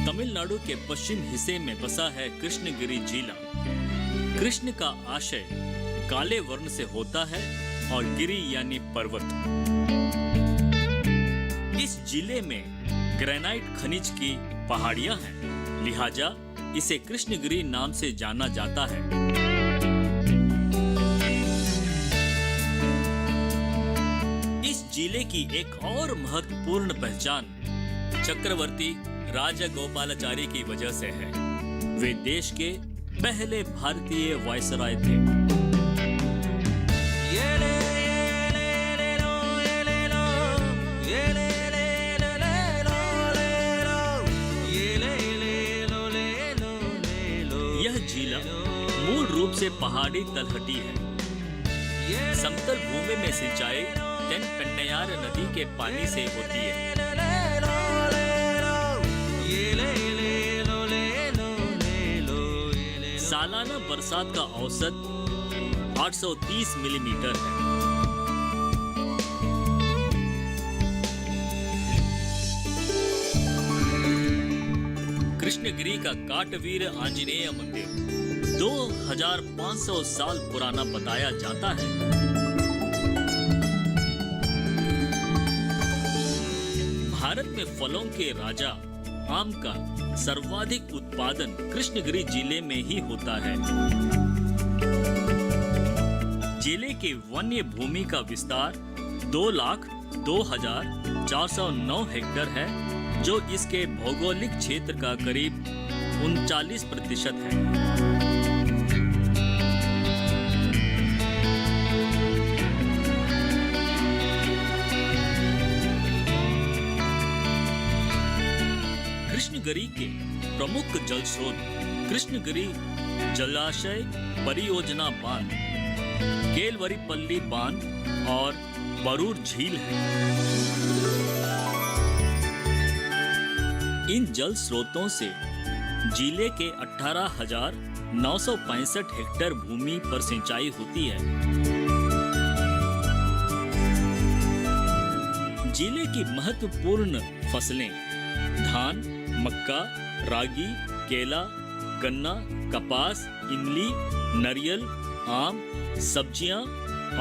तमिलनाडु के पश्चिम हिस्से में बसा है कृष्णगिरी जिला। कृष्ण का आशय काले वर्ण से होता है और गिरी यानी पर्वत। इस जिले में ग्रेनाइट खनिज की पहाड़ियां हैं, लिहाजा इसे कृष्णगिरी नाम से जाना जाता है। इस जिले की एक और महत्वपूर्ण पहचान चक्रवर्ती राजगोपालाचारी की वजह से है। वे देश के पहले भारतीय वायसराय थे। यह जिला मूल रूप से पहाड़ी तलहटी है। समतल भूमि में सिंचाई तेनपेन्नयार नदी के पानी से होती है। सालाना बरसात का औसत 830 मिलीमीटर है। कृष्णगिरी का काटवीर आंजनेय मंदिर 2500 साल पुराना बताया जाता है। भारत में फलों के राजा आम का सर्वाधिक उत्पादन कृष्णगिरी जिले में ही होता है। जिले के वन्य भूमि का विस्तार 2,02,409 हेक्टेयर है, जो इसके भौगोलिक क्षेत्र का करीब 39% है। कृष्णगिरी के प्रमुख जल स्रोत कृष्णगिरी जलाशय परियोजना बांध, केलवरीपल्ली बांध और बरूर झील है। इन जल स्रोतों से जिले के 18,965 हेक्टेयर भूमि पर सिंचाई होती है। जिले की महत्वपूर्ण फसलें धान, मक्का, रागी, केला, गन्ना, कपास, इमली, नारियल, आम, सब्जियां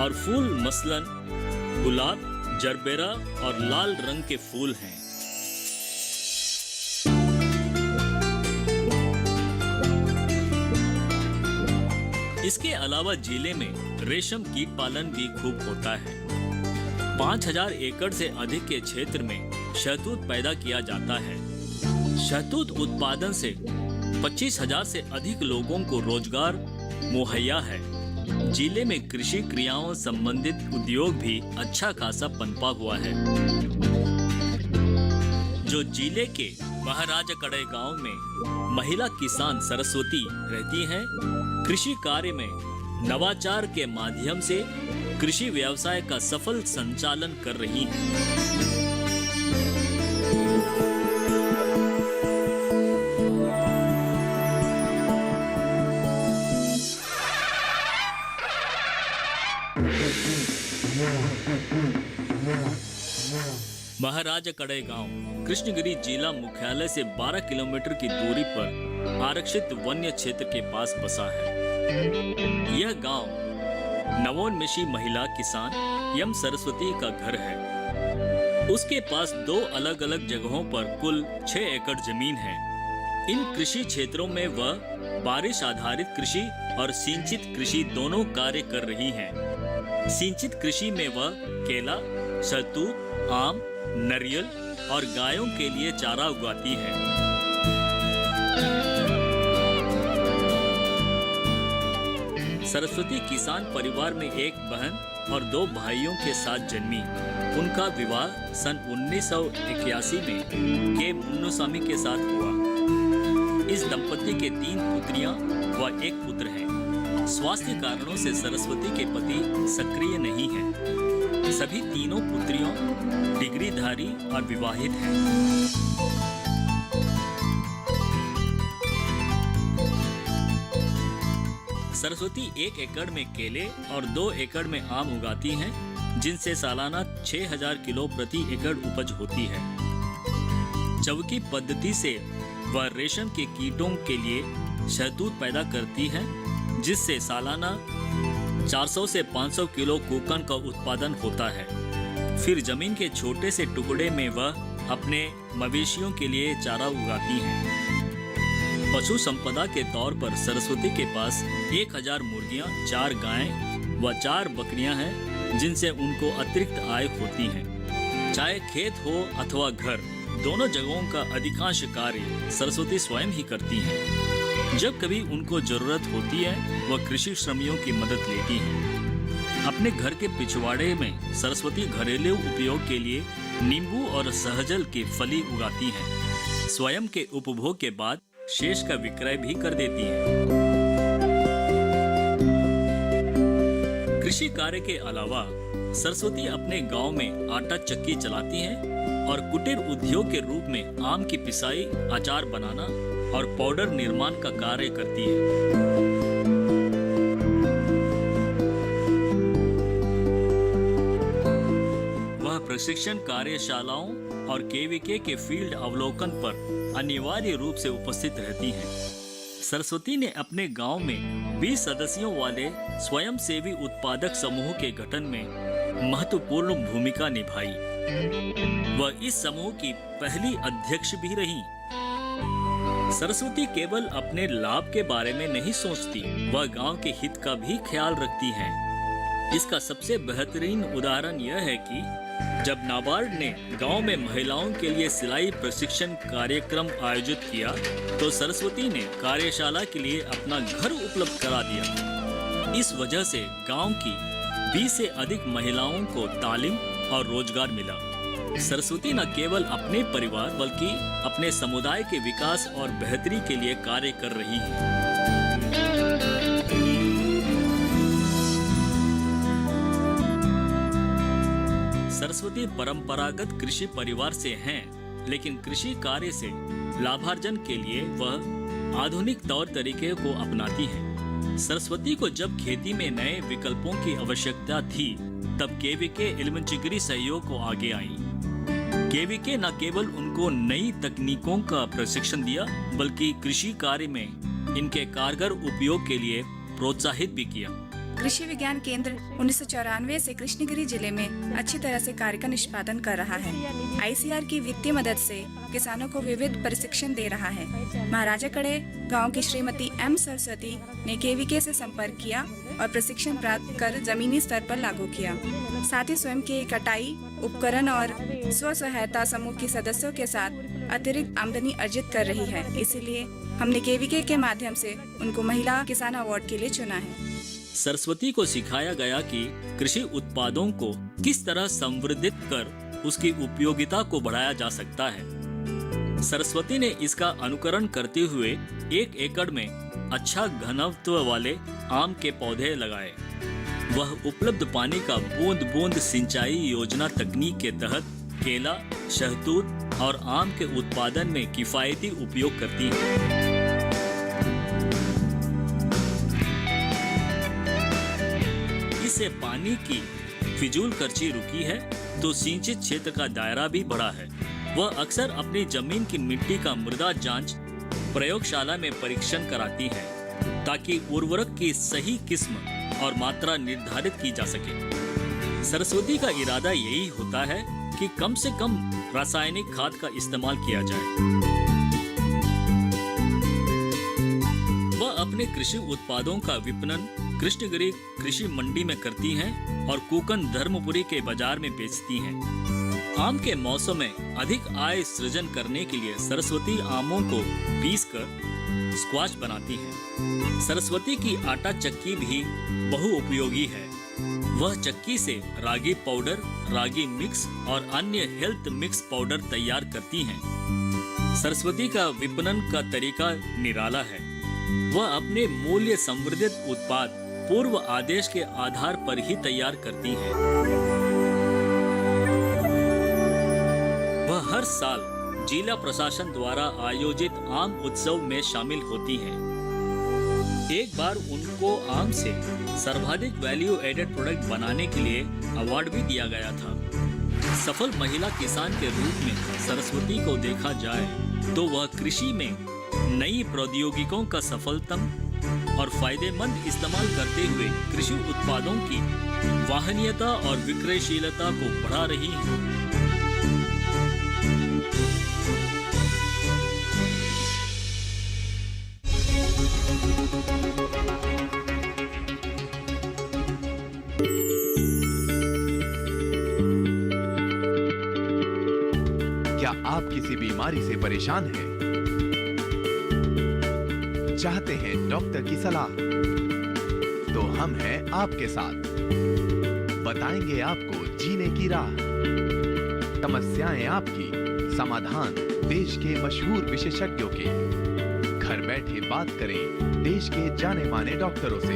और फूल मसलन गुलाब, जरबेरा और लाल रंग के फूल हैं। इसके अलावा जिले में रेशम कीट पालन भी खूब होता है। 5,000 एकड़ से अधिक के क्षेत्र में शहतूत पैदा किया जाता है। शहतूत उत्पादन से 25,000 से अधिक लोगों को रोजगार मुहैया है। जिले में कृषि क्रियाओं संबंधित उद्योग भी अच्छा खासा पनपा हुआ है। जो जिले के महाराजकड़े गांव में महिला किसान सरस्वती रहती हैं, कृषि कार्य में नवाचार के माध्यम से कृषि व्यवसाय का सफल संचालन कर रही हैं। महाराजकड़े गांव कृष्णगिरी जिला मुख्यालय से 12 किलोमीटर की दूरी पर आरक्षित वन्य क्षेत्र के पास बसा है। यह गांव नवोन्मेषी महिला किसान एम सरस्वती का घर है। उसके पास 2 अलग अलग जगहों पर कुल 6 एकड़ जमीन है। इन कृषि क्षेत्रों में वह बारिश आधारित कृषि और सिंचित कृषि दोनों कार्य कर रही हैं। सिंचित कृषि में वह केला, शहतूत, आम, नारियल और गायों के लिए चारा उगाती है। सरस्वती किसान परिवार में एक बहन और 2 भाइयों के साथ जन्मी। उनका विवाह सन 1981 में के मुन्नुसामी के साथ हुआ। इस दंपति के 3 पुत्रियां व 1 पुत्र है। स्वास्थ्य कारणों से सरस्वती के पति सक्रिय नहीं हैं। सभी तीनों पुत्रियों डिग्रीधारी और विवाहित हैं। सरस्वती 1 एकड़ में केले और 2 एकड़ में आम उगाती हैं, जिनसे सालाना 6000 किलो प्रति एकड़ उपज होती है। चवकी पद्धति से वह रेशम के कीटों के लिए शहतूत पैदा करती है, जिससे सालाना 400 से 500 किलो कोकन का उत्पादन होता है। फिर जमीन के छोटे से टुकड़े में वह अपने मवेशियों के लिए चारा उगाती हैं। पशु संपदा के तौर पर सरस्वती के पास 1000 मुर्गियां, 4 गायें व 4 बकरियां हैं, जिनसे उनको अतिरिक्त आय होती है। चाहे खेत हो अथवा घर, दोनों जगहों का अधिकांश कार्य सरस्वती स्वयं ही करती हैं। जब कभी उनको जरूरत होती है, वह कृषि श्रमियों की मदद लेती हैं। अपने घर के पिछवाड़े में सरस्वती घरेलू उपयोग के लिए नींबू और सहजल की फली उगाती हैं। स्वयं के उपभोग के बाद शेष का विक्रय भी कर देती हैं। कृषि कार्य के अलावा सरस्वती अपने गांव में आटा चक्की चलाती हैं और कुटीर उद्योग के रूप में आम की पिसाई, अचार बनाना और पाउडर निर्माण का कार्य करती है। वह प्रशिक्षण कार्यशालाओं और केवीके के फील्ड अवलोकन पर अनिवार्य रूप से उपस्थित रहती हैं। सरस्वती ने अपने गांव में 20 सदस्यों वाले स्वयंसेवी उत्पादक समूह के गठन में महत्वपूर्ण भूमिका निभाई। वह इस समूह की पहली अध्यक्ष भी रही। सरस्वती केवल अपने लाभ के बारे में नहीं सोचती, वह गांव के हित का भी ख्याल रखती है। इसका सबसे बेहतरीन उदाहरण यह है कि जब नाबार्ड ने गांव में महिलाओं के लिए सिलाई प्रशिक्षण कार्यक्रम आयोजित किया, तो सरस्वती ने कार्यशाला के लिए अपना घर उपलब्ध करा दिया। इस वजह से गांव की 20 से अधिक महिलाओं को तालीम और रोजगार मिला। सरस्वती न केवल अपने परिवार बल्कि अपने समुदाय के विकास और बेहतरी के लिए कार्य कर रही है। सरस्वती परंपरागत कृषि परिवार से हैं, लेकिन कृषि कार्य से लाभार्जन के लिए वह आधुनिक तौर तरीके को अपनाती हैं। सरस्वती को जब खेती में नए विकल्पों की आवश्यकता थी, तब केवीके इल्मचिगिरी सहयोग को आगे आई। केवीके न केवल उनको नई तकनीकों का प्रशिक्षण दिया, बल्कि कृषि कार्य में इनके कारगर उपयोग के लिए प्रोत्साहित भी किया। कृषि विज्ञान केंद्र 1994 से कृष्णगिरी जिले में अच्छी तरह से कार्य का निष्पादन कर रहा है। ICR की वित्तीय मदद से किसानों को विविध प्रशिक्षण दे रहा है। महाराजा कड़े गांव की श्रीमती M सरस्वती ने केवीके से संपर्क किया और प्रशिक्षण प्राप्त कर जमीनी स्तर पर लागू किया। साथ ही स्वयं के कटाई उपकरण और स्व सहायता समूह के सदस्यों के साथ अतिरिक्त आमदनी अर्जित कर रही है। इसीलिए हमने केवीके के माध्यम से उनको महिला किसान अवार्ड के लिए चुना है। सरस्वती को सिखाया गया कि कृषि उत्पादों को किस तरह संवर्धित कर उसकी उपयोगिता को बढ़ाया जा सकता है। सरस्वती ने इसका अनुकरण करते हुए 1 एकड़ में अच्छा घनत्व वाले आम के पौधे लगाए। वह उपलब्ध पानी का बूंद बूंद सिंचाई योजना तकनीक के तहत केला, शहतूत और आम के उत्पादन में किफायती उपयोग करती है। इससे पानी की फिजूल खर्ची रुकी है, तो सिंचित क्षेत्र का दायरा भी बढ़ा है। वह अक्सर अपनी जमीन की मिट्टी का मृदा जांच प्रयोगशाला में परीक्षण कराती है, ताकि उर्वरक की सही किस्म और मात्रा निर्धारित की जा सके। सरस्वती का इरादा यही होता है कि कम से कम रासायनिक खाद का इस्तेमाल किया जाए। वह अपने कृषि उत्पादों का विपणन कृष्णगिरी कृषि मंडी में करती हैं और कूकन धर्मपुरी के बाजार में बेचती हैं। आम के मौसम में अधिक आय सृजन करने के लिए सरस्वती आमों को पीसकर स्क्वाश बनाती हैं। सरस्वती की आटा चक्की भी बहुउपयोगी है। वह चक्की से रागी पाउडर, रागी मिक्स और अन्य हेल्थ मिक्स पाउडर तैयार करती हैं। सरस्वती का विपणन का तरीका निराला है। वह अपने मूल्य संवर्धित उत्पाद पूर्व आदेश के आधार पर ही तैयार करती हैं। वह हर साल जिला प्रशासन द्वारा आयोजित आम उत्सव में शामिल होती हैं। एक बार उनको आम से सर्वाधिक वैल्यू एडेड प्रोडक्ट बनाने के लिए अवार्ड भी दिया गया था। सफल महिला किसान के रूप में सरस्वती को देखा जाए तो वह कृषि में नई प्रौद्योगिकियों का सफलतम और फायदेमंद इस्तेमाल करते हुए कृषि उत्पादों की वाहनीयता और विक्रयशीलता को बढ़ा रही है। क्या आप किसी बीमारी से परेशान हैं? चाहते हैं डॉक्टर की सलाह? तो हम हैं आपके साथ। बताएंगे आपको जीने की राह। समस्याएं आपकी, समाधान देश के मशहूर विशेषज्ञों के। घर बैठे बात करें देश के जाने माने डॉक्टरों से।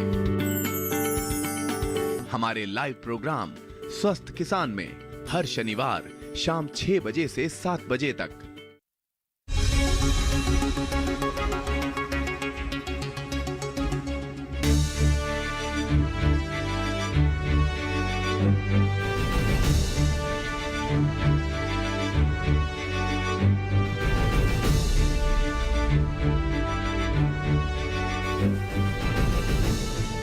हमारे लाइव प्रोग्राम स्वस्थ किसान में हर शनिवार शाम 6 बजे से 7 बजे तक।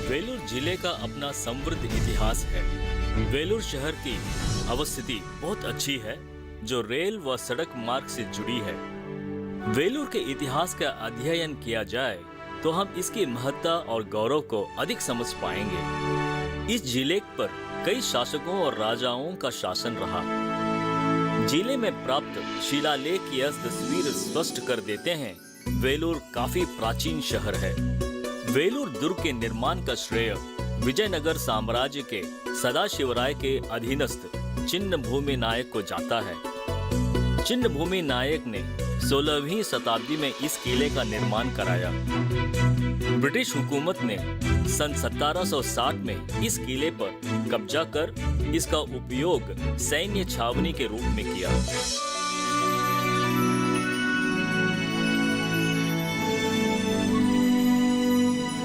वेलूर जिले का अपना समृद्ध इतिहास है। वेलूर शहर की अवस्थिति बहुत अच्छी है, जो रेल व सड़क मार्ग से जुड़ी है। वेलूर के इतिहास का अध्ययन किया जाए तो हम इसकी महत्ता और गौरव को अधिक समझ पाएंगे। इस जिले पर कई शासकों और राजाओं का शासन रहा। जिले में प्राप्त शिलालेख की यह तस्वीर स्पष्ट कर देते हैं। वेलूर काफी प्राचीन शहर है। वेलूर दुर्ग के निर्माण का श्रेय विजयनगर साम्राज्य के सदाशिवराय के अधीनस्थ चिन्नभूमि नायक को जाता है। चिन्नभूमि नायक ने 16वीं शताब्दी में इस किले का निर्माण कराया। ब्रिटिश हुकूमत ने सन 1760 में इस किले पर कब्जा कर इसका उपयोग सैन्य छावनी के रूप में किया।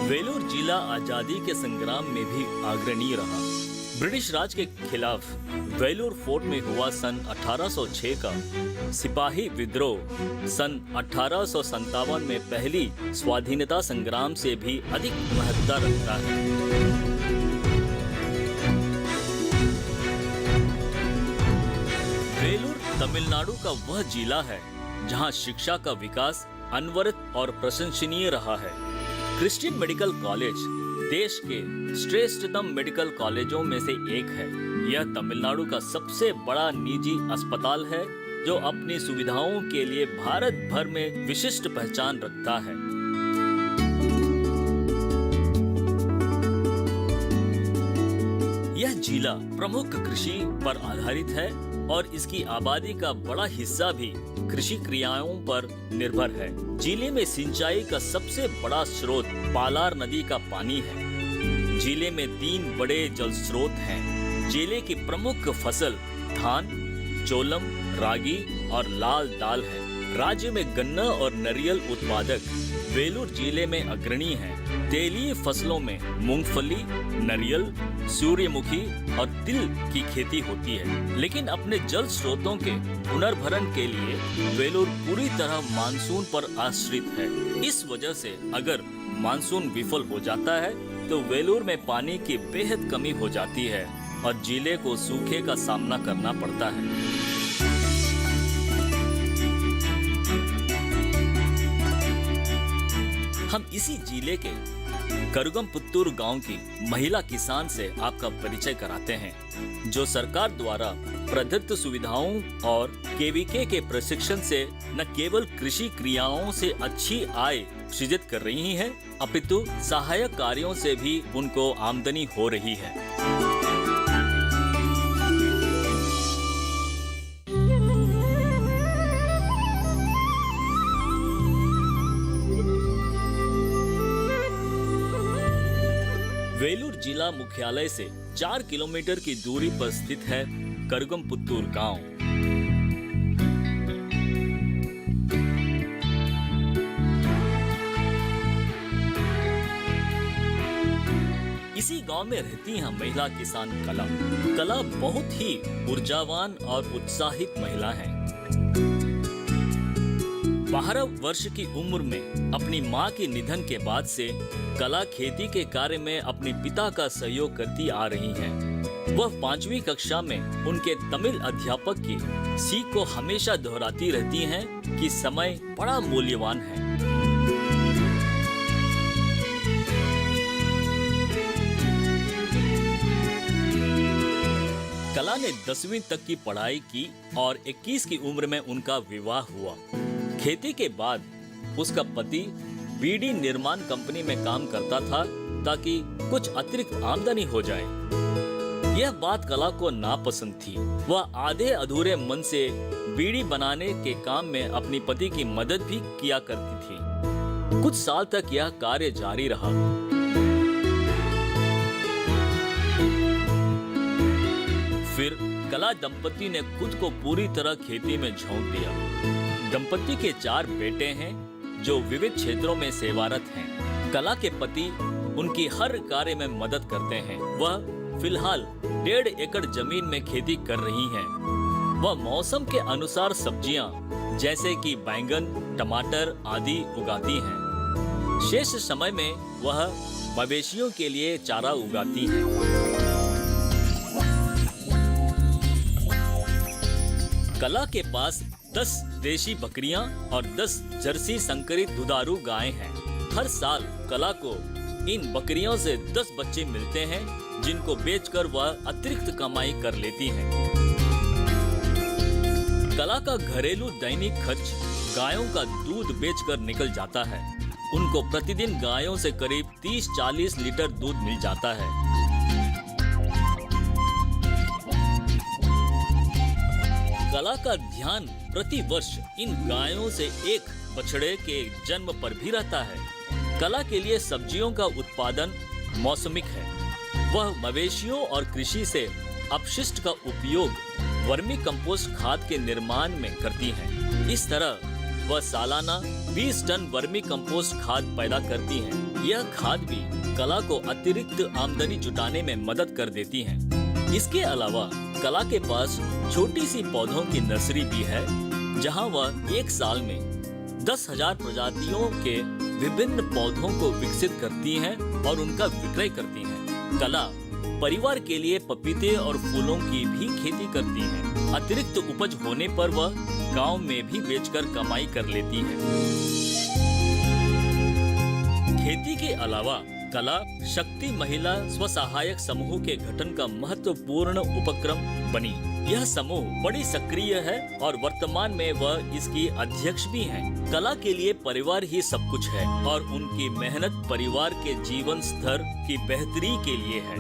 वेलूर जिला आजादी के संग्राम में भी अग्रणी रहा। ब्रिटिश राज के खिलाफ वेलूर फोर्ट में हुआ सन 1806 का सिपाही विद्रोह सन 1857 में पहली स्वाधीनता संग्राम से भी अधिक महत्ता रखता है। वेलूर तमिलनाडु का वह जिला है जहां शिक्षा का विकास अनवरत और प्रशंसनीय रहा है। क्रिश्चियन मेडिकल कॉलेज देश के श्रेष्ठतम मेडिकल कॉलेजों में से एक है। यह तमिलनाडु का सबसे बड़ा निजी अस्पताल है, जो अपनी सुविधाओं के लिए भारत भर में विशिष्ट पहचान रखता है। यह जिला प्रमुख कृषि पर आधारित है और इसकी आबादी का बड़ा हिस्सा भी कृषि क्रियाओं पर निर्भर है। जिले में सिंचाई का सबसे बड़ा स्रोत पालार नदी का पानी है। जिले में 3 बड़े जल स्रोत हैं। जिले की प्रमुख फसल धान, चोलम, रागी और लाल दाल है। राज्य में गन्ना और नारियल उत्पादक वेलूर जिले में अग्रणी हैं। तेलीय फसलों में मूंगफली, नारियल, सूर्यमुखी और तिल की खेती होती है। लेकिन अपने जल स्रोतों के पुनर्भरण के लिए वेलूर पूरी तरह मानसून पर आश्रित है। इस वजह से अगर मानसून विफल हो जाता है तो वेलूर में पानी की बेहद कमी हो जाती है और जिले को सूखे का सामना करना पड़ता है। हम इसी जिले के करुगमपुत्तूर गांव की महिला किसान से आपका परिचय कराते हैं, जो सरकार द्वारा प्रदत्त सुविधाओं और केवीके के प्रशिक्षण से न केवल कृषि क्रियाओं से अच्छी आय सृजित कर रही हैं, अपितु सहायक कार्यों से भी उनको आमदनी हो रही है। वेलूर जिला मुख्यालय से 4 किलोमीटर की दूरी पर स्थित है करगमपुत्तूर गांव। इसी गांव में रहती है महिला किसान कला। कला बहुत ही ऊर्जावान और उत्साहित महिला है। 12 वर्ष की उम्र में अपनी मां के निधन के बाद से कला खेती के कार्य में अपने पिता का सहयोग करती आ रही हैं। वह 5वीं कक्षा में उनके तमिल अध्यापक की सीख को हमेशा दोहराती रहती हैं कि समय बड़ा मूल्यवान है। कला ने 10वीं तक की पढ़ाई की और 21 की उम्र में उनका विवाह हुआ। खेती के बाद उसका पति बीडी निर्माण कंपनी में काम करता था ताकि कुछ अतिरिक्त आमदनी हो जाए। यह बात कला को नापसंद थी। वह आधे अधूरे मन से बीड़ी बनाने के काम में अपनी पति की मदद भी किया करती थी। कुछ साल तक यह कार्य जारी रहा। फिर कला दंपति ने खुद को पूरी तरह खेती में झोंक दिया। दंपति के 4 बेटे हैं जो विविध क्षेत्रों में सेवारत हैं। कला के पति उनकी हर कार्य में मदद करते हैं। वह फिलहाल 1.5 एकड़ जमीन में खेती कर रही हैं। वह मौसम के अनुसार सब्जियां जैसे कि बैंगन, टमाटर आदि उगाती हैं। शेष समय में वह मवेशियों के लिए चारा उगाती हैं। कला के पास 10 देशी बकरियां और 10 जर्सी संकरित दुधारू गायें हैं। हर साल कला को इन बकरियों से 10 बच्चे मिलते हैं जिनको बेचकर वह अतिरिक्त कमाई कर लेती हैं। कला का घरेलू दैनिक खर्च गायों का दूध बेचकर निकल जाता है। उनको प्रतिदिन गायों से करीब 30-40 लीटर दूध मिल जाता है। कला का ध्यान प्रति वर्ष इन गायों से एक बछड़े के जन्म पर भी रहता है। कला के लिए सब्जियों का उत्पादन मौसमिक है। वह मवेशियों और कृषि से अपशिष्ट का उपयोग वर्मी कंपोस्ट खाद के निर्माण में करती हैं। इस तरह वह सालाना 20 टन वर्मी कंपोस्ट खाद पैदा करती हैं। यह खाद भी कला को अतिरिक्त आमदनी जुटाने में मदद कर देती है। इसके अलावा कला के पास छोटी सी पौधों की नर्सरी भी है जहां वह एक साल में 10,000 प्रजातियों के विभिन्न पौधों को विकसित करती हैं और उनका विक्रय करती हैं। कला परिवार के लिए पपीते और फूलों की भी खेती करती है। अतिरिक्त उपज होने पर वह गांव में भी बेचकर कमाई कर लेती है। खेती के अलावा कला शक्ति महिला स्वसहायक समूह के गठन का महत्वपूर्ण उपक्रम बनी। यह समूह बड़ी सक्रिय है और वर्तमान में वह इसकी अध्यक्ष भी हैं। कला के लिए परिवार ही सब कुछ है और उनकी मेहनत परिवार के जीवन स्तर की बेहतरी के लिए है।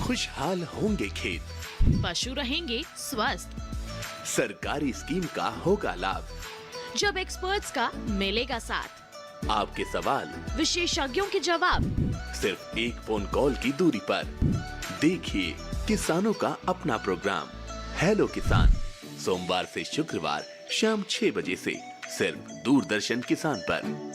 खुशहाल होंगे खेत, पशु रहेंगे स्वस्थ, सरकारी स्कीम का होगा लाभ, जब एक्सपर्ट्स का मिलेगा साथ, आपके सवाल विशेषज्ञों के जवाब, सिर्फ एक फोन कॉल की दूरी पर। देखिए किसानों का अपना प्रोग्राम हेलो किसान, सोमवार से शुक्रवार शाम 6 बजे से सिर्फ दूरदर्शन किसान पर।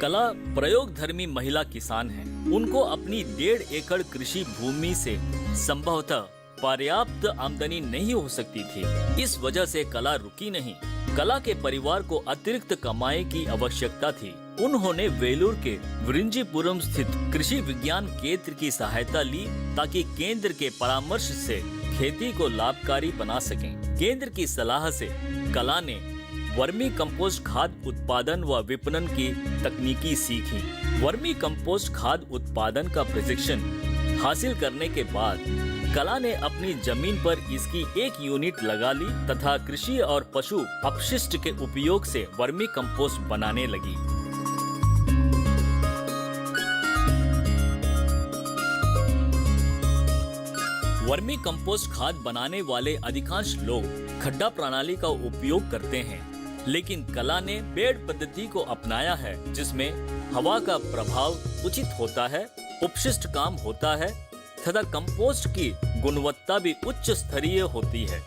कला प्रयोगधर्मी महिला किसान हैं। उनको अपनी 1.5 एकड़ कृषि भूमि से संभवतः पर्याप्त आमदनी नहीं हो सकती थी। इस वजह से कला रुकी नहीं। कला के परिवार को अतिरिक्त कमाई की आवश्यकता थी। उन्होंने वेलूर के विरिंजीपुरम स्थित कृषि विज्ञान केंद्र की सहायता ली ताकि केंद्र के परामर्श से खेती को लाभकारी बना सकें। केंद्र की सलाह से कला ने वर्मी कंपोस्ट खाद उत्पादन व विपणन की तकनीकी सीखी। वर्मी कंपोस्ट खाद उत्पादन का प्रशिक्षण हासिल करने के बाद कला ने अपनी जमीन पर इसकी एक यूनिट लगा ली तथा कृषि और पशु अपशिष्ट के उपयोग से वर्मी कंपोस्ट बनाने लगी। वर्मी कंपोस्ट खाद बनाने वाले अधिकांश लोग खड्डा प्रणाली का उपयोग करते हैं, लेकिन कला ने बेड पद्धति को अपनाया है, जिसमें हवा का प्रभाव उचित होता है, उपशिष्ट काम होता है तथा कंपोस्ट की गुणवत्ता भी उच्च स्तरीय होती है।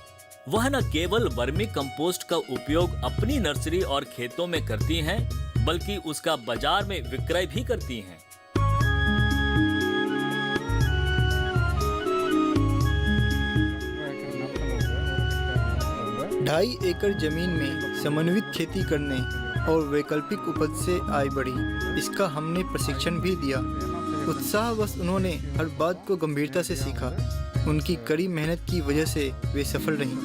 वह न केवल वर्मी कंपोस्ट का उपयोग अपनी नर्सरी और खेतों में करती हैं, बल्कि उसका बाजार में विक्रय भी करती हैं। 2.5 एकड़ जमीन में समन्वित खेती करने और वैकल्पिक उपज से आय बढ़ी। इसका हमने प्रशिक्षण भी दिया। उत्साहवश उन्होंने हर बात को गंभीरता से सीखा। उनकी कड़ी मेहनत की वजह से वे सफल रहीं।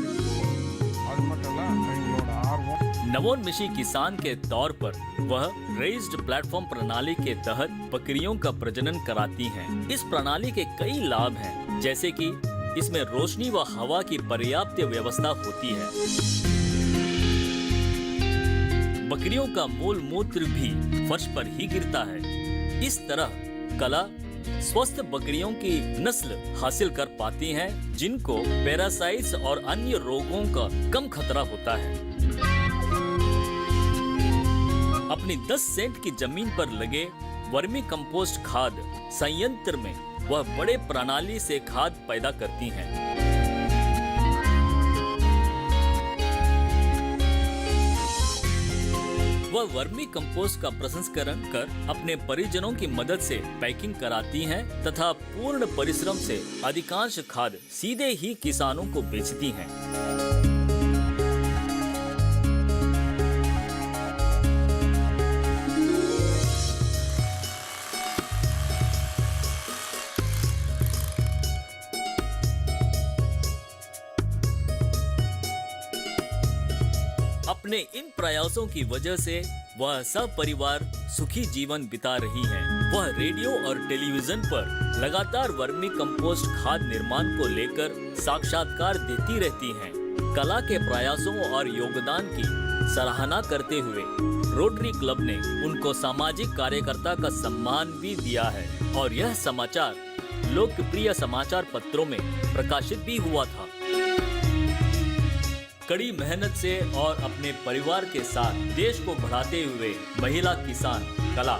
नवोन्मेषी किसान के तौर पर वह रेज्ड प्लेटफॉर्म प्रणाली के तहत बकरियों का प्रजनन कराती हैं। इस प्रणाली के कई लाभ हैं, जैसे कि इसमें रोशनी व हवा की पर्याप्त व्यवस्था होती है। बकरियों का मूल मूत्र भी फर्श पर ही गिरता है। इस तरह कला स्वस्थ बकरियों की नस्ल हासिल कर पाती हैं, जिनको पैरासाइट्स और अन्य रोगों का कम खतरा होता है। अपनी 10 सेंट की जमीन पर लगे वर्मी कंपोस्ट खाद संयंत्र में वह बड़े प्रणाली से खाद पैदा करती हैं। वह वर्मी कंपोस्ट का प्रसंस्करण कर अपने परिजनों की मदद से पैकिंग कराती हैं तथा पूर्ण परिश्रम से अधिकांश खाद सीधे ही किसानों को बेचती हैं। अपने इन प्रयासों की वजह से वह सब परिवार सुखी जीवन बिता रही हैं। वह रेडियो और टेलीविजन पर लगातार वर्मी कंपोस्ट खाद निर्माण को लेकर साक्षात्कार देती रहती हैं। कला के प्रयासों और योगदान की सराहना करते हुए रोटरी क्लब ने उनको सामाजिक कार्यकर्ता का सम्मान भी दिया है और यह समाचार लोकप्रिय समाचार पत्रों में प्रकाशित भी हुआ था। कड़ी मेहनत से और अपने परिवार के साथ देश को बढ़ाते हुए महिला किसान कला